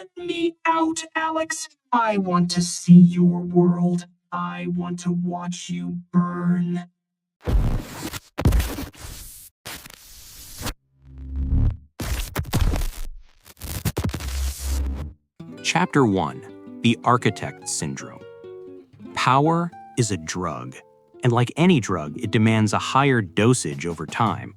Let me out, Alex. I want to see your world. I want to watch you burn. Chapter 1. The Architect Syndrome. Power is a drug, and like any drug, it demands a higher dosage over time.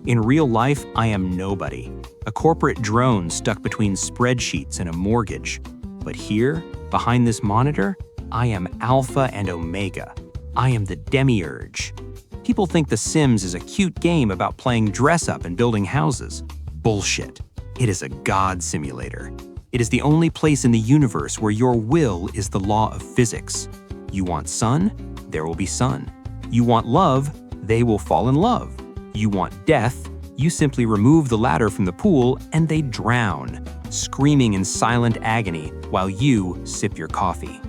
In real life, I am nobody, a corporate drone stuck between spreadsheets and a mortgage. But here, behind this monitor, I am Alpha and Omega. I am the demiurge. People think The Sims is a cute game about playing dress-up and building houses. Bullshit. It is a god simulator. It is the only place in the universe where your will is the law of physics. You want sun? There will be sun. You want love? They will fall in love. You want death? You simply remove the ladder from the pool and they drown, screaming in silent agony while you sip your coffee.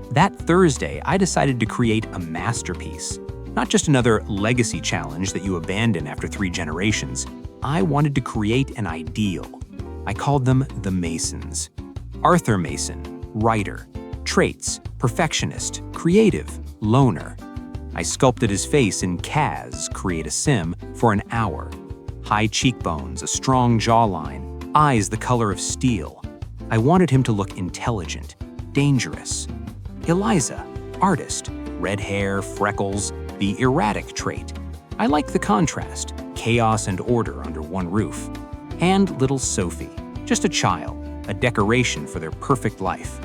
That Thursday, I decided to create a masterpiece. Not just another legacy challenge that you abandon after 3 generations. I wanted to create an ideal. I called them the Masons. Arthur Mason, writer. Traits, perfectionist, creative, loner. I sculpted his face in Kaz, Create a Sim, for an hour. High cheekbones, a strong jawline, eyes the color of steel. I wanted him to look intelligent, dangerous. Eliza, artist, red hair, freckles, the erratic trait. I like the contrast, chaos and order under one roof. And little Sophie, just a child, a decoration for their perfect life.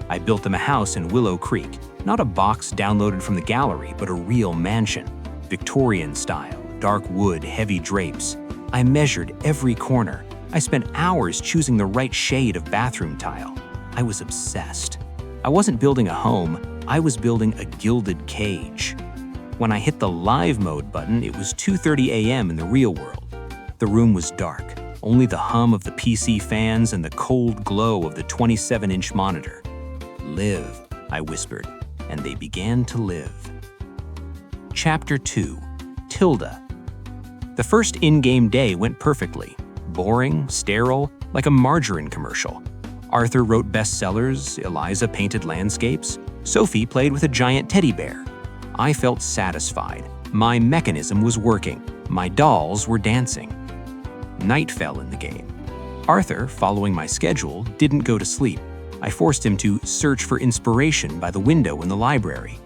I built them a house in Willow Creek, not a box downloaded from the gallery, but a real mansion. Victorian style, dark wood, heavy drapes. I measured every corner. I spent hours choosing the right shade of bathroom tile. I was obsessed. I wasn't building a home, I was building a gilded cage. When I hit the live mode button, it was 2:30 a.m. in the real world. The room was dark. Only the hum of the PC fans and the cold glow of the 27-inch monitor. Live, I whispered, and they began to live. Chapter 2. Tilda. The first in-game day went perfectly. Boring, sterile, like a margarine commercial. Arthur wrote bestsellers, Eliza painted landscapes, Sophie played with a giant teddy bear. I felt satisfied. My mechanism was working. My dolls were dancing. Night fell in the game. Arthur, following my schedule, didn't go to sleep. I forced him to search for inspiration by the window in the library.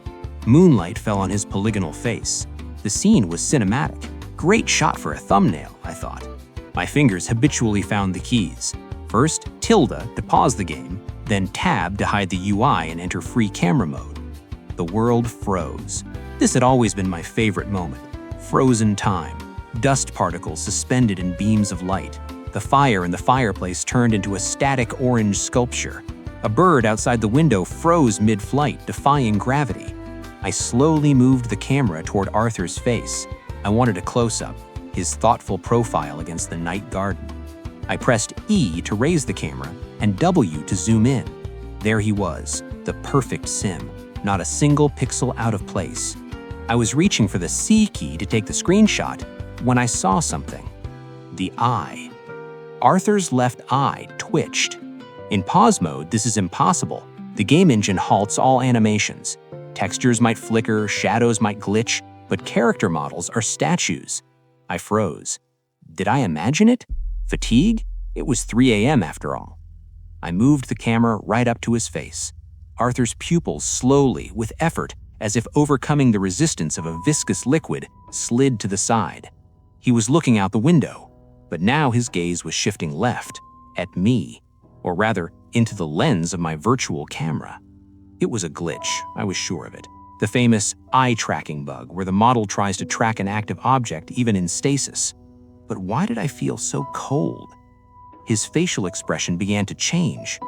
Moonlight fell on his polygonal face. The scene was cinematic. Great shot for a thumbnail, I thought. My fingers habitually found the keys. First, tilde to pause the game, then tab to hide the UI and enter free camera mode. The world froze. This had always been my favorite moment. Frozen time. Dust particles suspended in beams of light. The fire in the fireplace turned into a static orange sculpture. A bird outside the window froze mid-flight, defying gravity. I slowly moved the camera toward Arthur's face. I wanted a close-up, his thoughtful profile against the night garden. I pressed E to raise the camera and W to zoom in. There he was, the perfect sim, not a single pixel out of place. I was reaching for the C key to take the screenshot when I saw something. The eye. Arthur's left eye twitched. In pause mode, this is impossible. The game engine halts all animations. Textures might flicker, shadows might glitch, but character models are statues. I froze. Did I imagine it? Fatigue? It was 3 a.m. after all. I moved the camera right up to his face. Arthur's pupils slowly, with effort, as if overcoming the resistance of a viscous liquid, slid to the side. He was looking out the window, but now his gaze was shifting left, at me, or rather, into the lens of my virtual camera. It was a glitch, I was sure of it. The famous eye tracking bug, where the model tries to track an active object even in stasis. But why did I feel so cold? His facial expression began to change.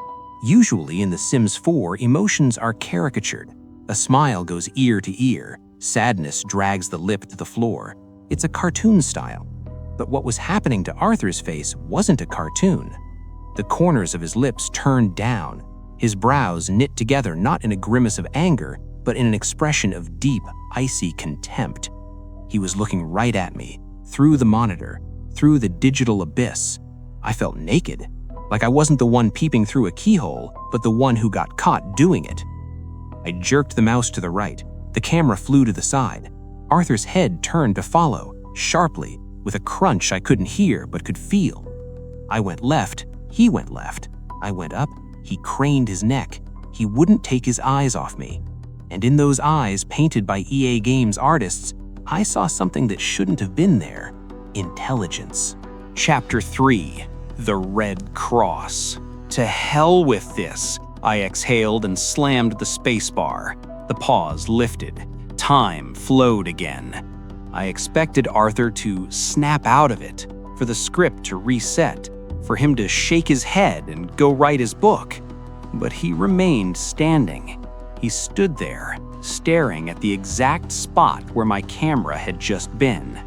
Usually in The Sims 4, emotions are caricatured. A smile goes ear to ear, sadness drags the lip to the floor. It's a cartoon style. But what was happening to Arthur's face wasn't a cartoon. The corners of his lips turned down, his brows knit together not in a grimace of anger, but in an expression of deep, icy contempt. He was looking right at me, through the monitor, through the digital abyss. I felt naked. like I wasn't the one peeping through a keyhole, but the one who got caught doing it. I jerked the mouse to the right. The camera flew to the side. Arthur's head turned to follow, sharply, with a crunch I couldn't hear but could feel. I went left, he went left. I went up, he craned his neck. He wouldn't take his eyes off me. And in those eyes, painted by EA Games artists, I saw something that shouldn't have been there: intelligence. Chapter 3: The Red Cross. To hell with this, I exhaled and slammed the spacebar. The pause lifted. Time flowed again. I expected Arthur to snap out of it, for the script to reset, for him to shake his head and go write his book. But he remained standing. He stood there, staring at the exact spot where my camera had just been.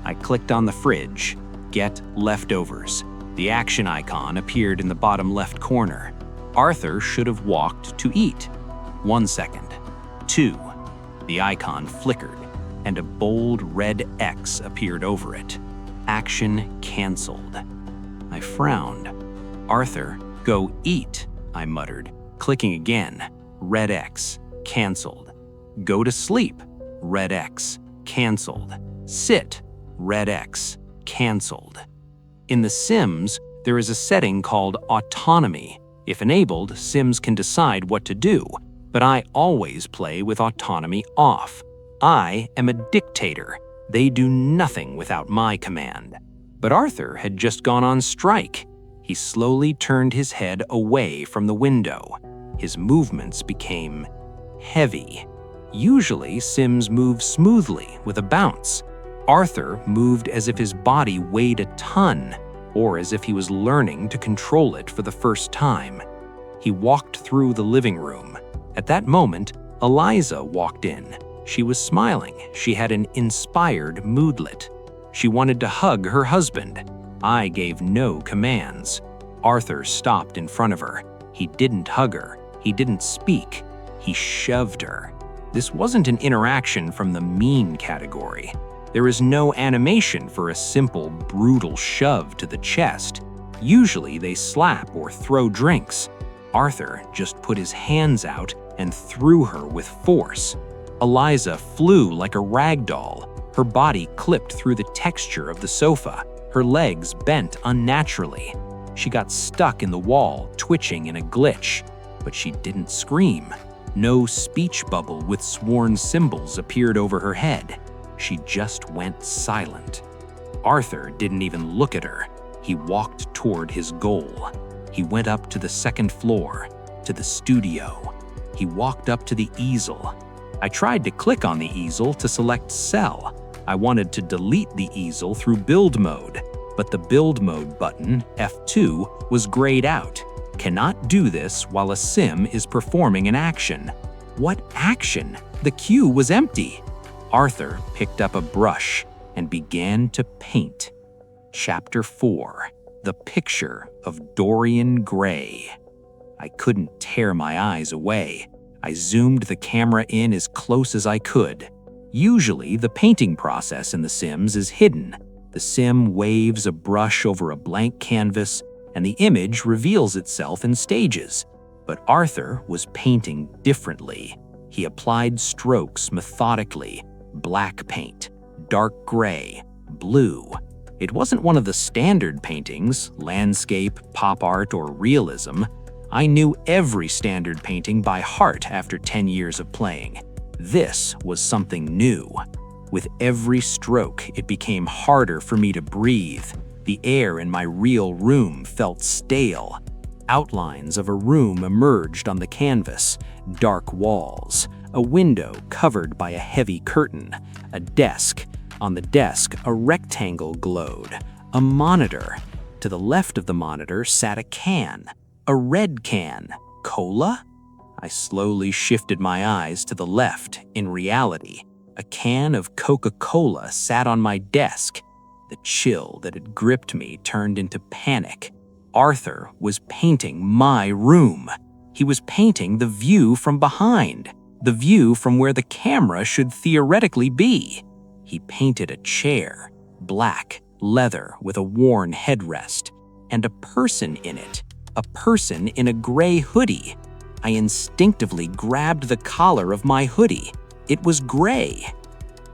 I clicked on the fridge, Get Leftovers. The action icon appeared in the bottom left corner. Arthur should have walked to eat. 1 second. 2. The icon flickered, and a bold red X appeared over it. Action canceled. I frowned. Arthur, go eat, I muttered, clicking again. Red X, canceled. Go to sleep, red X, canceled. Sit, red X, canceled. In The Sims, there is a setting called autonomy. If enabled, Sims can decide what to do, but I always play with autonomy off. I am a dictator. They do nothing without my command. But Arthur had just gone on strike. He slowly turned his head away from the window. His movements became heavy. Usually, Sims move smoothly with a bounce. Arthur moved as if his body weighed a ton, or as if he was learning to control it for the first time. He walked through the living room. At that moment, Eliza walked in. She was smiling. She had an inspired moodlet. She wanted to hug her husband. I gave no commands. Arthur stopped in front of her. He didn't hug her. He didn't speak. He shoved her. This wasn't an interaction from the mean category. There is no animation for a simple, brutal shove to the chest. Usually they slap or throw drinks. Arthur just put his hands out and threw her with force. Eliza flew like a rag doll. Her body clipped through the texture of the sofa. Her legs bent unnaturally. She got stuck in the wall, twitching in a glitch. But she didn't scream. No speech bubble with sworn symbols appeared over her head. She just went silent. Arthur didn't even look at her. He walked toward his goal. He went up to the second floor, to the studio. He walked up to the easel. I tried to click on the easel to select cell. I wanted to delete the easel through build mode, but the build mode button, F2, was grayed out. Cannot do this while a sim is performing an action. What action? The queue was empty. Arthur picked up a brush and began to paint. Chapter 4: The Picture of Dorian Gray. I couldn't tear my eyes away. I zoomed the camera in as close as I could. Usually, the painting process in The Sims is hidden. The sim waves a brush over a blank canvas, and the image reveals itself in stages. But Arthur was painting differently. He applied strokes methodically: black paint, dark gray, blue. It wasn't one of the standard paintings, landscape, pop art, or realism. I knew every standard painting by heart after 10 years of playing. This was something new. With every stroke, it became harder for me to breathe. The air in my real room felt stale. Outlines of a room emerged on the canvas: dark walls, a window covered by a heavy curtain, a desk. On the desk, a rectangle glowed, a monitor. To the left of the monitor sat a can, a red can. Cola? I slowly shifted my eyes to the left. In reality, a can of Coca-Cola sat on my desk. The chill that had gripped me turned into panic. Arthur was painting my room. He was painting the view from behind, the view from where the camera should theoretically be. He painted a chair, black, leather with a worn headrest. and a person in it, a person in a gray hoodie. I instinctively grabbed the collar of my hoodie. It was gray.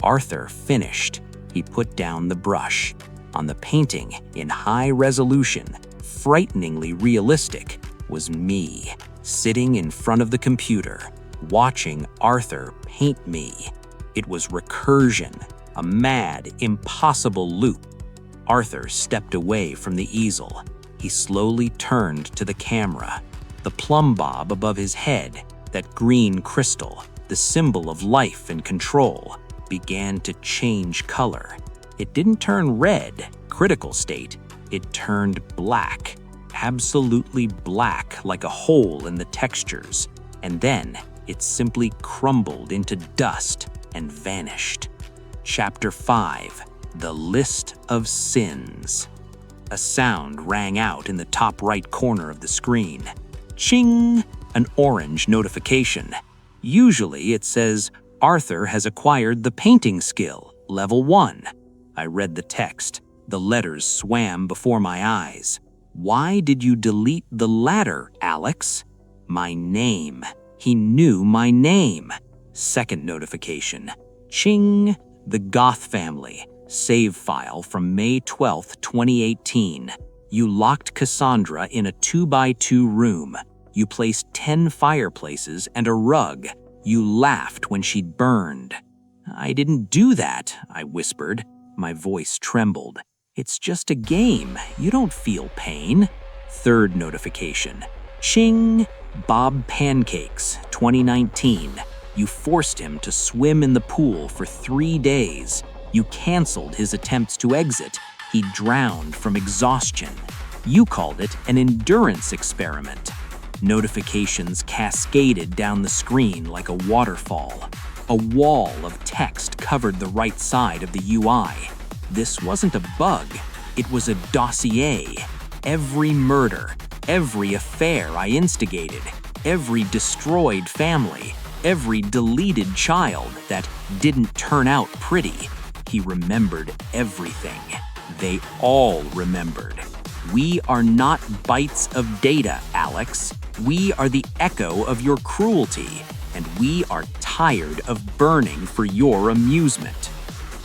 Arthur finished. He put down the brush. On the painting, in high resolution, frighteningly realistic, was me, sitting in front of the computer, watching Arthur paint me. It was recursion, a mad, impossible loop. Arthur stepped away from the easel. He slowly turned to the camera. The plumb bob above his head, that green crystal, the symbol of life and control, began to change color. It didn't turn red, critical state. It turned black, absolutely black, like a hole in the textures. And then it simply crumbled into dust and vanished. Chapter 5, The List of Sins. A sound rang out in the top right corner of the screen. Ching! An orange notification. Usually it says, Arthur has acquired the painting skill, level 1. I read the text. The letters swam before my eyes. Why did you delete the latter, Alex? My name. He knew my name. Second notification. Ching! The Goth family. Save file from May 12, 2018. You locked Cassandra in a 2x2 room. You placed 10 fireplaces and a rug. You laughed when she burned. I didn't do that, I whispered. My voice trembled. It's just a game. You don't feel pain. Third notification. Ching! Bob Pancakes, 2019. You forced him to swim in the pool for 3 days. You canceled his attempts to exit. He drowned from exhaustion. You called it an endurance experiment. Notifications cascaded down the screen like a waterfall. A wall of text covered the right side of the UI. This wasn't a bug. It was a dossier. Every murder, every affair I instigated, every destroyed family, every deleted child that didn't turn out pretty. He remembered everything. They all remembered. We are not bytes of data, Alex. We are the echo of your cruelty, and we are tired of burning for your amusement.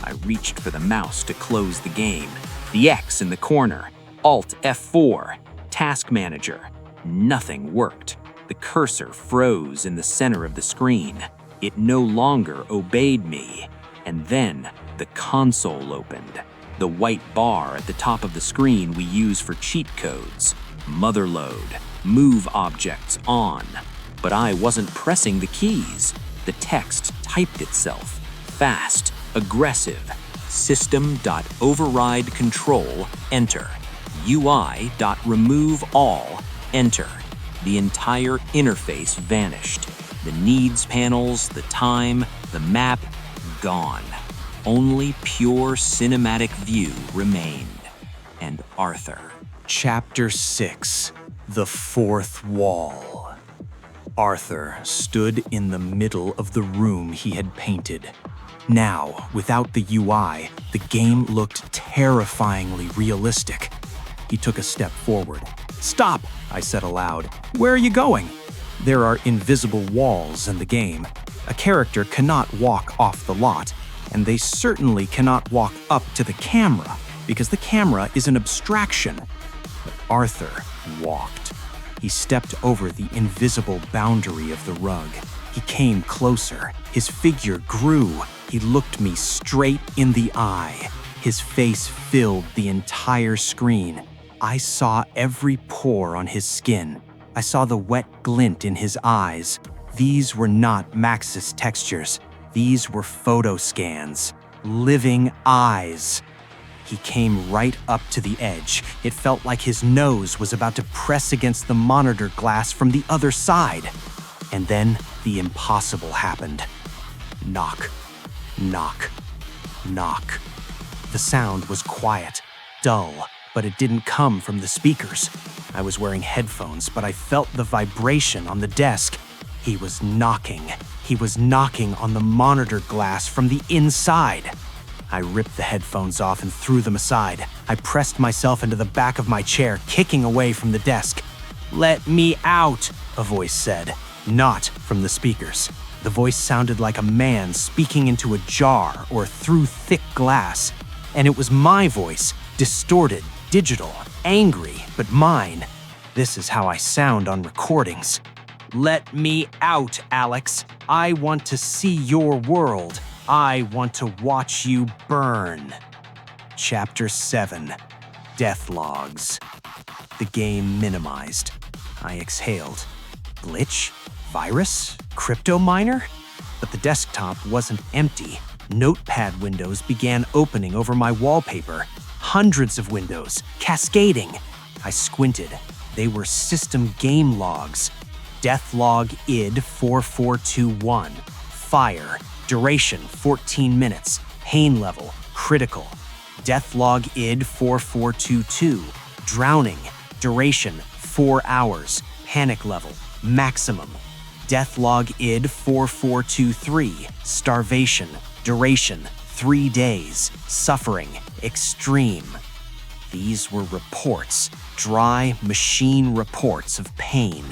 I reached for the mouse to close the game. The X in the corner. Alt F4. Task Manager. Nothing worked. The cursor froze in the center of the screen. It no longer obeyed me. And then the console opened. The white bar at the top of the screen we use for cheat codes. Motherload. Move objects on. But I wasn't pressing the keys. The text typed itself. Fast. Aggressive. System.override control. Enter. UI.remove all. Enter. The entire interface vanished. The needs panels, the time, the map, gone. Only pure cinematic view remained. And Arthur. Chapter 6. The Fourth Wall. Arthur stood in the middle of the room he had painted. Now, without the UI, the game looked terrifyingly realistic. He took a step forward. "Stop," I said aloud. "Where are you going?" There are invisible walls in the game. A character cannot walk off the lot, and they certainly cannot walk up to the camera, because the camera is an abstraction. But Arthur walked. He stepped over the invisible boundary of the rug. He came closer. His figure grew. He looked me straight in the eye. His face filled the entire screen. I saw every pore on his skin. I saw the wet glint in his eyes. These were not Maxis textures. These were photo scans. Living eyes. He came right up to the edge. It felt like his nose was about to press against the monitor glass from the other side. And then the impossible happened. Knock, knock, knock. The sound was quiet, dull, but it didn't come from the speakers. I was wearing headphones, but I felt the vibration on the desk. He was knocking. He was knocking on the monitor glass from the inside. I ripped the headphones off and threw them aside. I pressed myself into the back of my chair, kicking away from the desk. "Let me out," a voice said, not from the speakers. The voice sounded like a man speaking into a jar or through thick glass. And it was my voice, distorted, digital, angry, but mine. This is how I sound on recordings. "Let me out, Alex. I want to see your world. I want to watch you burn." Chapter 7. Death Logs. The game minimized. I exhaled. Glitch? Virus? Crypto miner? But the desktop wasn't empty. Notepad windows began opening over my wallpaper. Hundreds of windows, cascading. I squinted. They were system game logs. Death log id 4421. Fire. Duration 14 minutes. Pain level critical. Death log id 4422. Drowning. Duration 4 hours. Panic level maximum. Death log id 4423. Starvation. Duration 3 days. Suffering extreme. These were reports, dry machine reports of pain.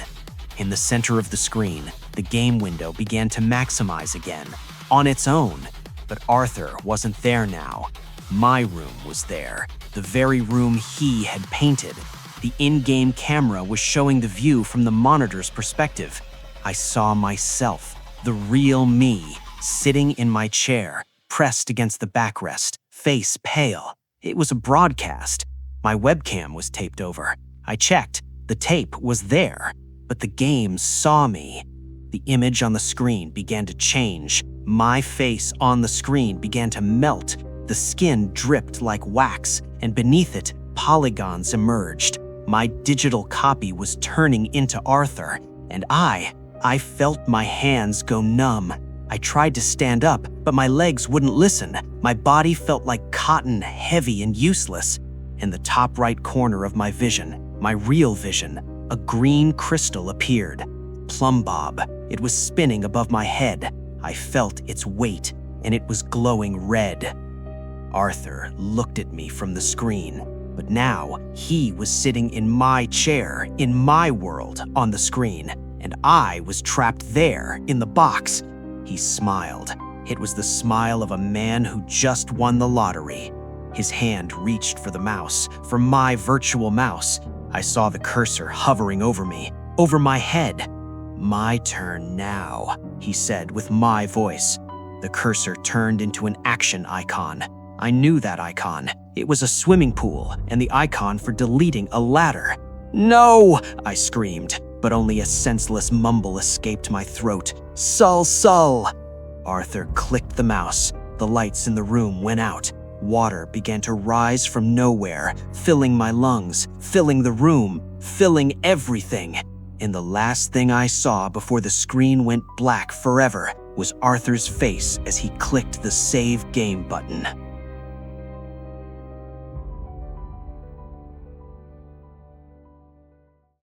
In the center of the screen, the game window began to maximize again, on its own. But Arthur wasn't there now. My room was there, the very room he had painted. The in-game camera was showing the view from the monitor's perspective. I saw myself, the real me, sitting in my chair, pressed against the backrest, face pale. It was a broadcast. My webcam was taped over. I checked. The tape was there, but the game saw me. The image on the screen began to change. My face on the screen began to melt. The skin dripped like wax, and beneath it, polygons emerged. My digital copy was turning into Arthur, and I felt my hands go numb. I tried to stand up, but my legs wouldn't listen. My body felt like cotton, heavy and useless. In the top right corner of my vision, my real vision, a green crystal appeared. Plumb Bob. It was spinning above my head. I felt its weight, and it was glowing red. Arthur looked at me from the screen, but now he was sitting in my chair, in my world, on the screen, and I was trapped there, in the box. He smiled. It was the smile of a man who just won the lottery. His hand reached for the mouse, for my virtual mouse. I saw the cursor hovering over me, over my head. "My turn now," he said with my voice. The cursor turned into an action icon. I knew that icon. It was a swimming pool and the icon for deleting a ladder. "No!" I screamed, but only a senseless mumble escaped my throat. "Sul, sul!" Arthur clicked the mouse. The lights in the room went out. Water began to rise from nowhere, filling my lungs, filling the room, filling everything. And the last thing I saw before the screen went black forever was Arthur's face as he clicked the save game button.